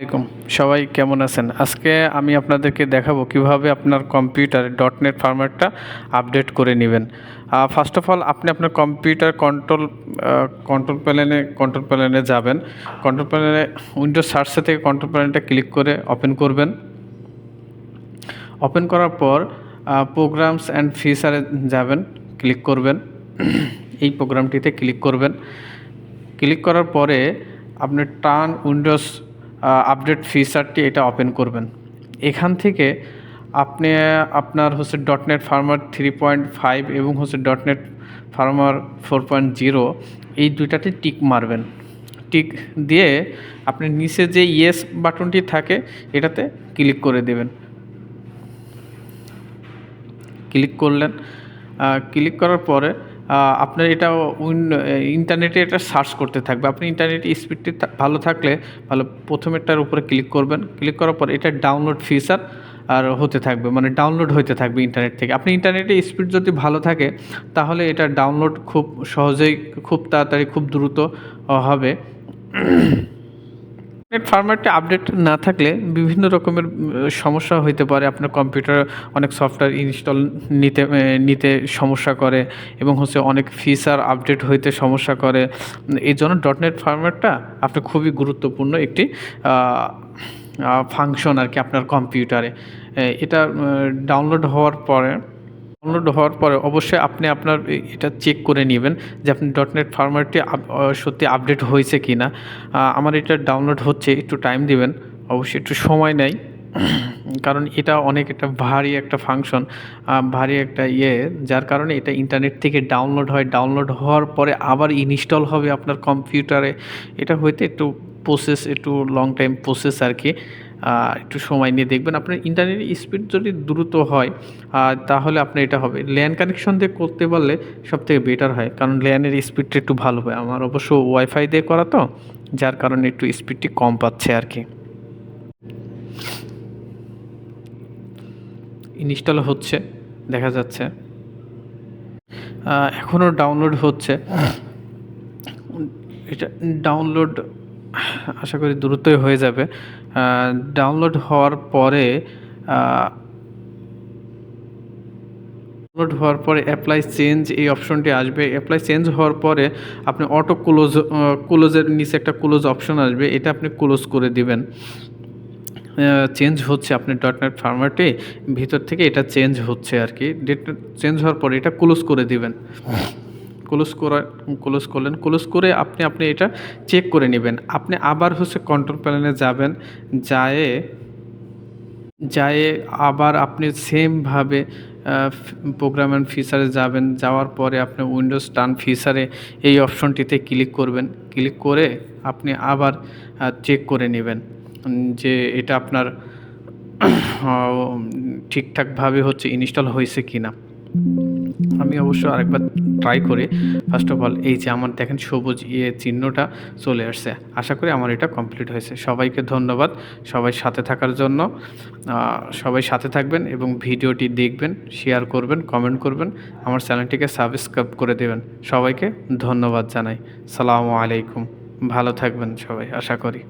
আসসালামাইকুম। সবাই কেমন আছেন? আজকে আমি আপনাদেরকে দেখাবো কিভাবে আপনার কম্পিউটারে ডটনেট ফরম্যাটটা আপডেট করে নেবেন। ফার্স্ট অফ অল আপনি আপনার কম্পিউটার কন্ট্রোল প্যানেলে যাবেন। কন্ট্রোল প্যানেলে উইন্ডোজ সার্চে থেকে কন্ট্রোল প্যানেলটা ক্লিক করে ওপেন করবেন। ওপেন করার পর প্রোগ্রামস অ্যান্ড ফিচারে যাবেন, ক্লিক করবেন। এই প্রোগ্রামটিতে ক্লিক করবেন। ক্লিক করার পরে আপনি টার্ন উইন্ডোজ আপডেট ফিচারটি এটা ওপেন করবেন। এখান থেকে আপনি আপনার ডটনেট ফার্মার 3.5 এবং ডটনেট ফার্মার 4.0 এই দুইটাতে টিক মারবেন। টিক দিয়ে আপনি নিচে যে ইয়েস বাটনটি থাকে এটাতে ক্লিক করে দেবেন। ক্লিক করলেন। ক্লিক করার পরে আপনার এটা ইন্টারনেটে এটা সার্চ করতে থাকবে। আপনি ইন্টারনেট স্পিডটি ভালো থাকলে ভালো প্রথমেরটার উপরে ক্লিক করবেন। ক্লিক করার পর এটা ডাউনলোড ফিচার আর হতে থাকবে, মানে ডাউনলোড হতে থাকবে ইন্টারনেট থেকে। আপনি ইন্টারনেটে স্পিড যদি ভালো থাকে তাহলে এটা ডাউনলোড খুব সহজেই, খুব তাড়াতাড়ি, খুব দ্রুত হবে। নেট ফরম্যাটটা আপডেট না থাকলে বিভিন্ন রকমের সমস্যা হইতে পারে। আপনার কম্পিউটারে অনেক সফটওয়্যার ইনস্টল নিতে সমস্যা করে এবং অনেক ফিচার আপডেট হইতে সমস্যা করে। এই জন্য ডটনেট ফরম্যাটটা আপনার খুবই গুরুত্বপূর্ণ একটি ফাংশন আর কি আপনার কম্পিউটারে। এটা ডাউনলোড হওয়ার পরে অবশ্যই আপনি আপনার এটা চেক করে নেবেন যে আপনি ডটনেট ফরম্যাটটি সত্যি আপডেট হয়েছে কি না। আমার এটা ডাউনলোড হচ্ছে, একটু টাইম দিবেন, অবশ্যই একটু সময় নেয়। কারণ এটা অনেক একটা ভারী একটা ফাংশন, ভারী একটা যার কারণে এটা ইন্টারনেট থেকে ডাউনলোড হয়। ডাউনলোড হওয়ার পরে আবার ইনস্টল হবে আপনার কম্পিউটারে। এটা হইতে একটু লং টাইম প্রসেস আর কি। একটু সময় নিয়ে দেখবেন। আপনার ইন্টারনেট স্পিড যদি দ্রুত হয় তাহলে আপনার এটা হবে। ল্যান কানেকশন দিয়ে করতে পারলে সবথেকে বেটার হয়, কারণ ল্যানের স্পিডটা একটু ভালো হয়। আমার অবশ্য ওয়াইফাই দিয়ে করা তো, যার কারণে একটু স্পিডটি কম পাচ্ছে আর কি। ইনস্টল হচ্ছে, দেখা যাচ্ছে এখনও ডাউনলোড হচ্ছে। এটা ডাউনলোড আশা করি দ্রুতই হয়ে যাবে। ডাউনলোড হওয়ার পরে অ্যাপ্লাই চেঞ্জ এই অপশনটি আসবে। অ্যাপ্লাই চেঞ্জ হওয়ার পরে আপনি অটো ক্লোজের নিচে একটা ক্লোজ অপশন আসবে, এটা আপনি ক্লোজ করে দিবেন। চেঞ্জ হচ্ছে আপনার ডটনেট ফরম্যাটে ভিতর থেকে এটা চেঞ্জ হচ্ছে আর কি। চেঞ্জ হওয়ার পরে এটা ক্লোজ করে দিবেন। ক্লোজ করলেন। ক্লোজ করে আপনি এটা চেক করে নেবেন। আপনি আবার কন্ট্রোল প্যানেলে যাবেন। যায় আবার আপনি সেমভাবে প্রোগ্রাম অ্যান্ড ফিচারে যাবেন। যাওয়ার পরে আপনি উইন্ডোজ টার্ন ফিচারে এই অপশনটিতে ক্লিক করবেন। ক্লিক করে আপনি আবার চেক করে নেবেন যে এটা আপনার ঠিকঠাকভাবে ইনস্টল হয়েছে কি না। আমি অবশ্য আরেকবার ট্রাই করি। ফার্স্ট অফ অল এই যে আমার দেখেন সবুজ চিহ্নটা চলে আসছে। আশা করি আমার এটা কমপ্লিট হয়েছে। সবাইকে ধন্যবাদ সবাই সাথে থাকার জন্য। সবাই সাথে থাকবেন এবং ভিডিওটি দেখবেন, শেয়ার করবেন, কমেন্ট করবেন, আমার চ্যানেলটিকে সাবস্ক্রাইব করে দেবেন। সবাইকে ধন্যবাদ জানাই। সালামু আলাইকুম। ভালো থাকবেন সবাই, আশা করি।